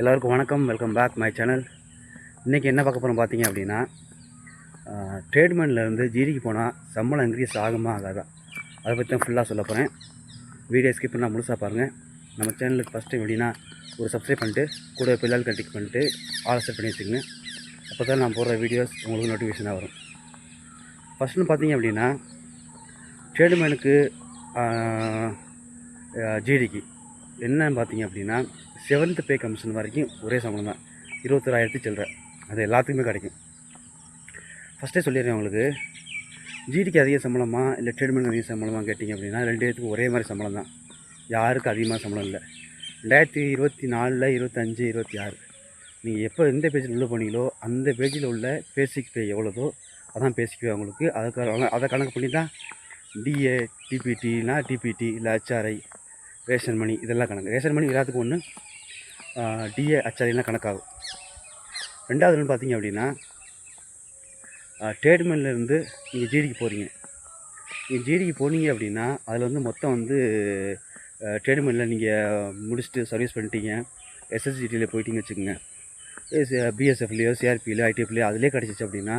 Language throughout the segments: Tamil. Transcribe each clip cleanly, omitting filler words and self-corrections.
எல்லாருக்கும் வணக்கம். Welcome back my channel. இன்றைக்கி என்ன பார்க்க போகிறோம் பார்த்தீங்க அப்படின்னா, ட்ரேட்மேன்லேருந்து ஜிடிக்கு போனால் சம்பளம் இன்க்ரீஸ் ஆகுமா ஆகாதா, அதை பற்றி தான் ஃபுல்லாக சொல்ல போகிறேன். வீடியோ ஸ்கிப் பண்ணால் முழுசாக பாருங்கள். நம்ம சேனலுக்கு ஃபஸ்ட்டு எப்படின்னா ஒரு சப்ஸ்கிரைப் பண்ணிட்டு கூட பிள்ளைகள் கண்டிக் பண்ணிட்டு ஆல் செட் பண்ணி வச்சுக்கோங்க. அப்போ தான் நான் போடுற வீடியோஸ் உங்களுக்கு நோட்டிஃபிகேஷனாக வரும். ஃபஸ்ட்டுன்னு பார்த்தீங்க அப்படின்னா, ட்ரேட்மேனுக்கு ஜிடிக்கு என்னன்னு பார்த்தீங்க அப்படின்னா 7th பே கமிஷன் வரைக்கும் ஒரே சம்பளம் தான், 21,000 சில்லற. அது எல்லாத்துக்குமே கிடைக்கும். ஃபஸ்ட்டே சொல்லிடுறேன் உங்களுக்கு, ஜிடிக்கு அதிக சம்பளமா இல்லை ட்ரேட்மேனுக்கு அதிக சம்பளமா கேட்டிங்க அப்படின்னா 2 பேத்துக்கும் ஒரே மாதிரி சம்பளம் தான். யாருக்கும் அதிகமாக சம்பளம் இல்லை. 2024, 25, 26 நீங்கள் எப்போ எந்த பேஜில் உள்ளே போனீங்களோ அந்த பேஜில் உள்ள பேசிக் பே எவ்வளோதோ அதான் பேசிக் பே உங்களுக்கு. அதை கணக்கு பண்ணி தான் டிஏ, டிபிடினா டிபிடி இல்லை ஹெச்ஆர்ஐ, ரேஷன் மணி இதெல்லாம் கணக்கு. ரேஷன் மணி எல்லாத்துக்கும் ஒன்று, டிஏ ஹெச்ஆர்ஐலாம் கணக்காகும். ரெண்டாவதுன்னு பார்த்தீங்க அப்படின்னா, ட்ரேட்மேன்லேருந்து நீங்கள் ஜிடிக்கு போகிறீங்க. நீங்கள் ஜிடிக்கு போனீங்க அப்படின்னா அதில் வந்து மொத்தம் வந்து ட்ரேட்மேனில் நீங்கள் முடிச்சுட்டு சர்வீஸ் பண்ணிட்டீங்க, எஸ்எஸ்ஜிடியில் போயிட்டீங்கன்னு வச்சுக்கோங்க. பிஎஸ்எஃப்லேயோ சிஆர்பிலையோ ஐடிஎஃப்லையோ அதிலே கிடச்சிச்சு அப்படின்னா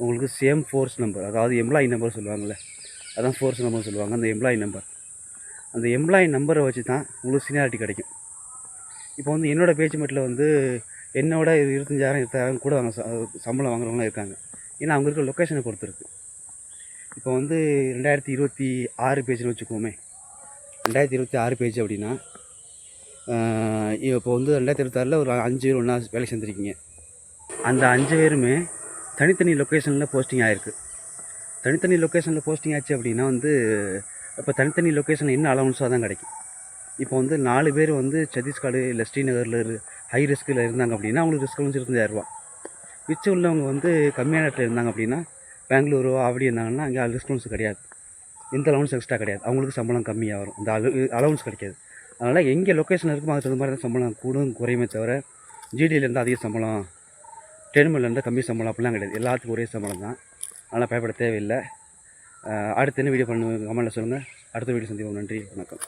உங்களுக்கு சேம் ஃபோர்ஸ் நம்பர், அதாவது எம்ப்ளாயி நம்பர் சொல்லுவாங்கள்ல, அதான் ஃபோர்ஸ் நம்பர் சொல்லுவாங்க. அந்த எம்ப்ளாயி நம்பரை வச்சு தான் உங்களுக்கு சீனியாரிட்டி கிடைக்கும். இப்போ வந்து என்னோடய பேச்சு மட்டில் வந்து என்னோட 25,000 20,000 கூட சம்பளம் வாங்குறவங்களாம் இருக்காங்க. ஏன்னா அவங்க இருக்கிற லொக்கேஷனை பொறுத்து இருக்குது. இப்போ வந்து 2026 பேஜ்னு வச்சுக்கோமே, 2026 பேஜ் அப்படின்னா இப்போ வந்து 2026 ஒரு 5 பேர் ஒன்றா வேலை செஞ்சுருக்கீங்க. அந்த 5 பேருமே தனித்தனி லொக்கேஷனில் போஸ்டிங் ஆகிருக்கு. தனித்தனி லொக்கேஷனில் போஸ்டிங் ஆச்சு அப்படின்னா வந்து இப்போ தனித்தனி லொக்கேஷனில் என்ன அலவன்ஸாக தான் கிடைக்கும். இப்போ வந்து 4 பேர் வந்து சத்தீஸ்கர் இல்லை ஸ்ரீநகரில் ஹை ரிஸ்கில் இருந்தாங்க அப்படின்னா அவங்களுக்கு ரிஸ்க் அலவன்ஸ் 25,000 ரூபா. மிச்சம் உள்ளவங்க வந்து கம்மியான இடத்துல இருந்தாங்க அப்படின்னா பெங்களூரோ அப்படி இருந்தாங்கன்னா அங்கே ரிஸ்க் அலவன்ஸ் கிடையாது, எந்த அலவன்ஸ் எக்ஸ்ட்ரா கிடையாது. அவங்களுக்கு சம்பளம் கம்மியாக வரும், இந்த அலவன்ஸ் கிடைக்காது. அதனால் எங்கே லொக்கேஷன் இருக்குமோ அதுக்கு தகுந்த மாதிரி தான் சம்பளம் கூடும் குறையுமே தவிர ஜிடியிலேருந்து அதிக சம்பளம், ட்ரேட்மேன்லேருந்து கம்மி சம்பளம் அப்படிலாம் கிடையாது. எல்லாத்துக்கும் ஒரே சம்பளம் தான். அதனால் பயப்பட தேவையில்லை. அடுத்து என்ன வீடியோ கமெண்ட்டில் சொல்லுங்கள். அடுத்த வீடியோ சந்திப்போம். நன்றி, வணக்கம்.